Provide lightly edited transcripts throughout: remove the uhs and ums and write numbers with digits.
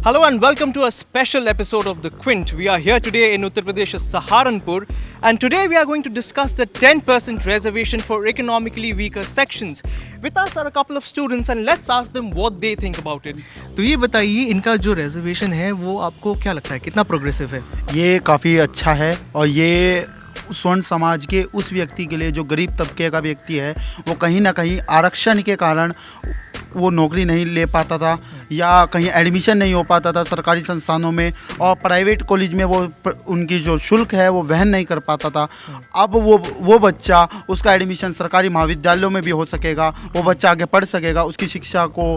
Hello and welcome to a special episode of The Quint. We are here today in Uttar Pradesh's Saharanpur, and today we are going to discuss the 10% reservation for economically weaker sections. With us are a couple of students and let's ask them what they think about it. तो ये बताइए, इनका जो reservation है वो आपको क्या लगता है, कितना progressive है? ये काफ़ी अच्छा है और ये स्वर्ण समाज के उस व्यक्ति के लिए जो गरीब तबके का व्यक्ति है, वो कहीं ना कहीं आरक्षण के कारण वो नौकरी नहीं ले पाता था या कहीं एडमिशन नहीं हो पाता था सरकारी संस्थानों में, और प्राइवेट कॉलेज में वो उनकी जो शुल्क है वो वहन नहीं कर पाता था। अब वो बच्चा, उसका एडमिशन सरकारी महाविद्यालयों में भी हो सकेगा, वो बच्चा आगे पढ़ सकेगा, उसकी शिक्षा को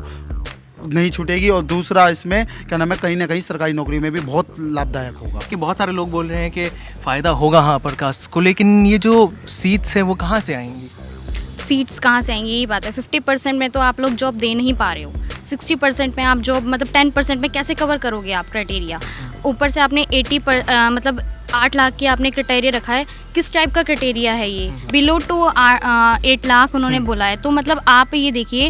नहीं छूटेगी। और दूसरा इसमें क्या नाम है, कहीं ना कहीं सरकारी नौकरी में भी बहुत लाभदायक होगा। कि बहुत सारे लोग बोल रहे हैं कि फ़ायदा होगा हाँ अपर कास्ट को, लेकिन ये जो सीट्स हैं वो कहाँ से आएंगी? सीट्स कहाँ से आएंगी, यही बात है। 50% में तो आप लोग जॉब दे नहीं पा रहे हो, 60% में आप जॉब मतलब 10% में कैसे कवर करोगे आप क्राइटेरिया? ऊपर से आपने मतलब 8 लाख की आपने क्राइटेरिया रखा है, किस टाइप का क्राइटेरिया है ये? बिलो टू 8 लाख उन्होंने बोला है, तो मतलब आप ये देखिए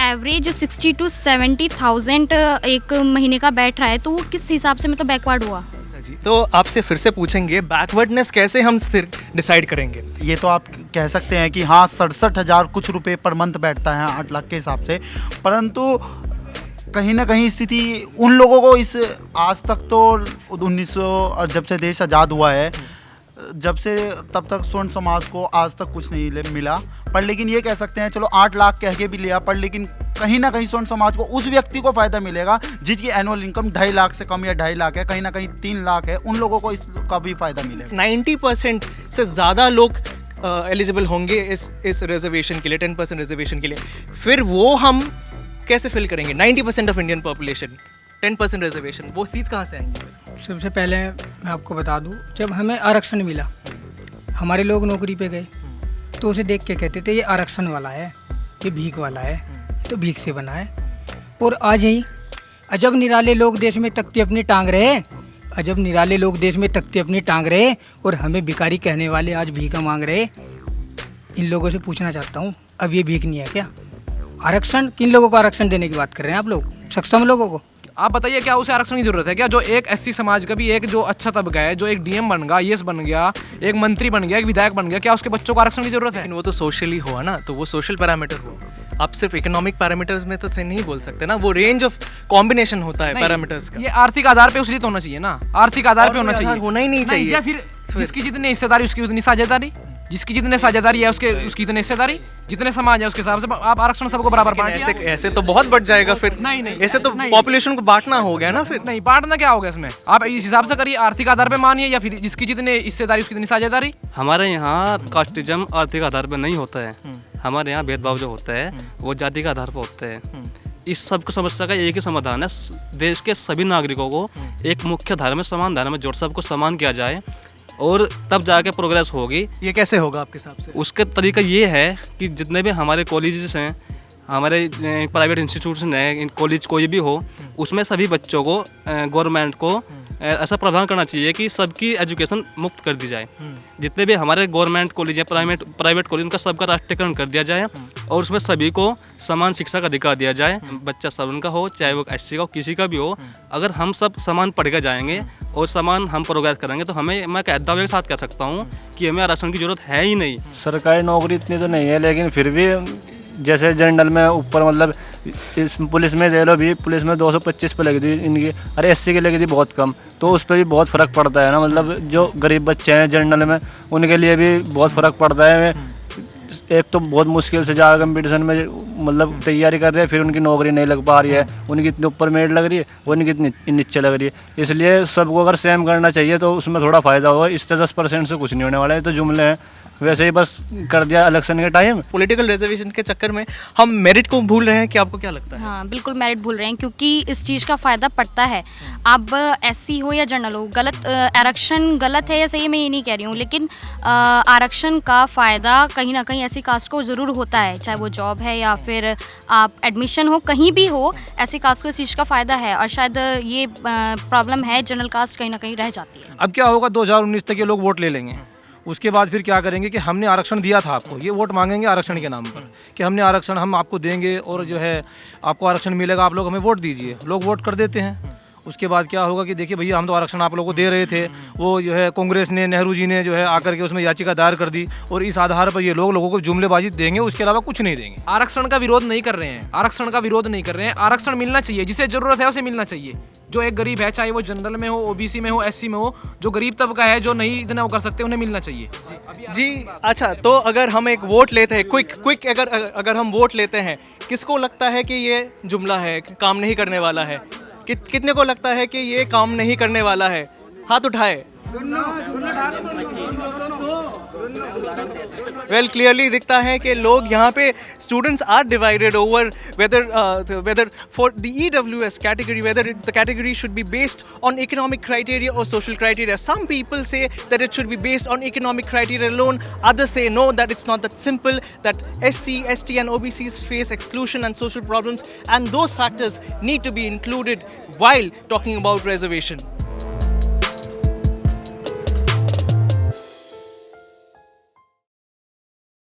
एवरेज 60 to 70,000 एक महीने का बैठ रहा है, तो वो किस हिसाब से मतलब बैकवर्ड हुआ? तो आपसे फिर से पूछेंगे, बैकवर्डनेस कैसे हम स्थिर डिसाइड करेंगे? ये तो आप कह सकते हैं कि हाँ 67,000 कुछ रुपए पर मंथ बैठता है 8 लाख के हिसाब से, परंतु कहीं ना कहीं स्थिति उन लोगों को इस आज तक तो 1900 जब से देश आज़ाद हुआ है, जब से तब तक स्वर्ण समाज को आज तक कुछ नहीं मिला। पर लेकिन ये कह सकते हैं चलो 8 लाख कह के भी लिया, पर लेकिन कहीं ना कहीं स्वर्ण समाज को उस व्यक्ति को फ़ायदा मिलेगा जिसकी एनुअल इनकम 2.5 लाख से कम या 2.5 लाख है, कहीं ना कहीं 3 लाख है, उन लोगों को इसका भी फ़ायदा मिलेगा। 90% से ज़्यादा लोग एलिजिबल होंगे इस रिजर्वेशन के लिए, 10% रिजर्वेशन के लिए। फिर वो हम कैसे फिल करेंगे? 90% ऑफ इंडियन पॉपुलेशन 10% रिजर्वेशन, वो सीट कहाँ से आएंगी? सबसे पहले मैं आपको बता दूं, जब हमें आरक्षण मिला, हमारे लोग नौकरी पे गए तो उसे देख के कहते थे ये आरक्षण वाला है, ये भीख वाला है, तो भीख से बना है। और आज ही अजब निराले लोग देश में तकते अपनी टांग रहे, अजब निराले लोग देश में तकते अपनी टांग रहे, और हमें भिखारी कहने वाले आज भीख मांग रहे। इन लोगों से पूछना चाहता हूँ, अब ये भीख नहीं है क्या? आरक्षण किन लोगों को आरक्षण देने की बात कर रहे हैं आप लोग? सक्षम लोगों को? आप बताइए, क्या उसे आरक्षण की जरूरत है क्या? जो एक एससी समाज का भी एक जो अच्छा तबका है, जो एक डीएम बन गया, आईएएस बन गया, एक मंत्री बन गया, एक विधायक बन गया, क्या उसके बच्चों को आरक्षण की जरूरत है? लेकिन वो तो सोशली हुआ ना, तो वो सोशल पैरामीटर हुआ। आप सिर्फ इकोनॉमिक पैरामीटर्स में तो से नहीं बोल सकते ना, वो रेंज ऑफ कॉम्बिनेशन होता है पैरामीटर्स का। ये आर्थिक आधार पे उसलिए तो होना चाहिए ना, आर्थिक आधार पे होना चाहिए, होना ही नहीं चाहिए। या फिर जिसकी जितनी हिस्सेदारी उसकी उतनी साझेदारी, जिसकी जितने साझेदारी है उसकी इतनी हिस्सेदारी, जितने समाज है उसके हिसाब से आप आरक्षण सबको बराबर बांटिए। ऐसे तो बहुत बढ़ जाएगा फिर। नहीं ऐसे तो पॉपुलेशन को बांटना हो गया ना फिर। नहीं, बांटना क्या होगा इसमें? आप इस हिसाब से करिए, आर्थिक आधार पे मानिए, या फिर जिसकी जितने हिस्सेदारी उसकी इतनी साझेदारी। हमारे यहाँ कास्टिज्म आर्थिक आधार पर नहीं होता है, हमारे यहाँ भेदभाव जो होता है वो जाति के आधार पर होता है। इस सब समस्या का एक ही समाधान है, देश के सभी नागरिकों को एक मुख्य धारा में, समान धारा में जोड़ सबको समान किया जाए, और तब जाके प्रोग्रेस होगी। ये कैसे होगा आपके हिसाब से? उसका तरीका ये है कि जितने भी हमारे कॉलेजेस हैं, हमारे प्राइवेट इंस्टीट्यूशन हैं, कॉलेज कोई भी हो, उसमें सभी बच्चों को गवर्नमेंट को ऐसा प्रावधान करना चाहिए कि सबकी एजुकेशन मुफ्त कर दी जाए। जितने भी हमारे गवर्नमेंट कॉलेज हैं, प्राइवेट कॉलेज, उनका सबका राष्ट्रीयकरण कर दिया जाए और उसमें सभी को समान शिक्षा का अधिकार दिया जाए। बच्चा सवर्ण का हो चाहे वो एससी का हो, किसी का भी हो, अगर हम सब समान पढ़ कर जाएंगे और समान हम प्रोग्रेस करेंगे तो हमें, मैं दावे के साथ कह सकता हूँ कि हमें आरक्षण की जरूरत है ही नहीं। सरकारी नौकरी इतनी तो नहीं है, लेकिन फिर भी जैसे जनरल में ऊपर मतलब इस पुलिस में दे लो भी, पुलिस में 225 पे लगी थी इनकी, अरे एससी की लगी थी बहुत कम, तो उस पर भी बहुत फ़र्क पड़ता है ना। मतलब जो गरीब बच्चे हैं जनरल में, उनके लिए भी बहुत फ़र्क पड़ता है। एक तो बहुत मुश्किल से जाकर कंपटीशन में मतलब तैयारी कर रहे हैं, फिर उनकी नौकरी नहीं लग पा रही है, उनकी इतनी ऊपर मेरिट लग रही है, उनकी इतनी नीचे लग रही है। इसलिए सबको अगर सेम करना चाहिए तो उसमें थोड़ा फ़ायदा होगा। इससे 10% से कुछ नहीं होने वाला है, तो जुमले हैं, वैसे ही बस कर दिया इलेक्शन के टाइम। पॉलिटिकल रिजर्वेशन के चक्कर में हम मेरिट को भूल रहे हैं कि आपको क्या लगता है? हाँ बिल्कुल मेरिट भूल रहे हैं, क्योंकि इस चीज़ का फ़ायदा पड़ता है। अब एससी हो या जनरल हो, गलत आरक्षण गलत है या सही, मैं ये नहीं कह रही हूँ, लेकिन आरक्षण का फ़ायदा कहीं ना कहीं ऐसी कास्ट को ज़रूर होता है, चाहे वो जॉब है या फिर आप एडमिशन हो, कहीं भी हो, ऐसी कास्ट को इस चीज़ का फ़ायदा है। और शायद ये प्रॉब्लम है, जनरल कास्ट कहीं ना कहीं रह जाती है। अब क्या होगा, 2019 तक ये लोग वोट ले लेंगे, उसके बाद फिर क्या करेंगे कि हमने आरक्षण दिया था आपको, ये वोट मांगेंगे आरक्षण के नाम पर कि हमने आरक्षण हम आपको देंगे और जो है आपको आरक्षण मिलेगा, आप लोग हमें वोट दीजिए। लोग वोट कर देते हैं। उसके बाद क्या होगा कि देखिए भैया हम तो आरक्षण आप लोगों को दे रहे थे, वो जो है कांग्रेस ने, नेहरू जी ने जो है आकर के उसमें याचिका दायर कर दी और इस आधार पर ये लोगों को जुमलेबाजी देंगे, उसके अलावा कुछ नहीं देंगे। आरक्षण का विरोध नहीं कर रहे हैं, आरक्षण का विरोध नहीं कर रहे हैं। आरक्षण मिलना चाहिए, जिसे जरूरत है उसे मिलना चाहिए। जो एक गरीब है, चाहे वो जनरल में हो, ओबीसी में हो, एससी में हो, जो गरीब तबका है, जो नहीं इतना वो कर सकते, उन्हें मिलना चाहिए जी। अच्छा, तो अगर हम एक वोट लेते हैं, क्विक अगर हम वोट लेते हैं, किसको लगता है कि ये जुमला है, काम नहीं करने वाला है? कितने को लगता है कि ये काम नहीं करने वाला है? हाथ उठाए। वेल, क्लियरली दिखता है कि लोग यहाँ पे students are divided over whether for the EWS category, whether the category should be based on economic criteria or social criteria. Some people say that it should be based on economic criteria alone. Others say no, that it's not that simple, that SC, ST and OBCs face exclusion and social problems, and those factors need to be included while talking about reservation.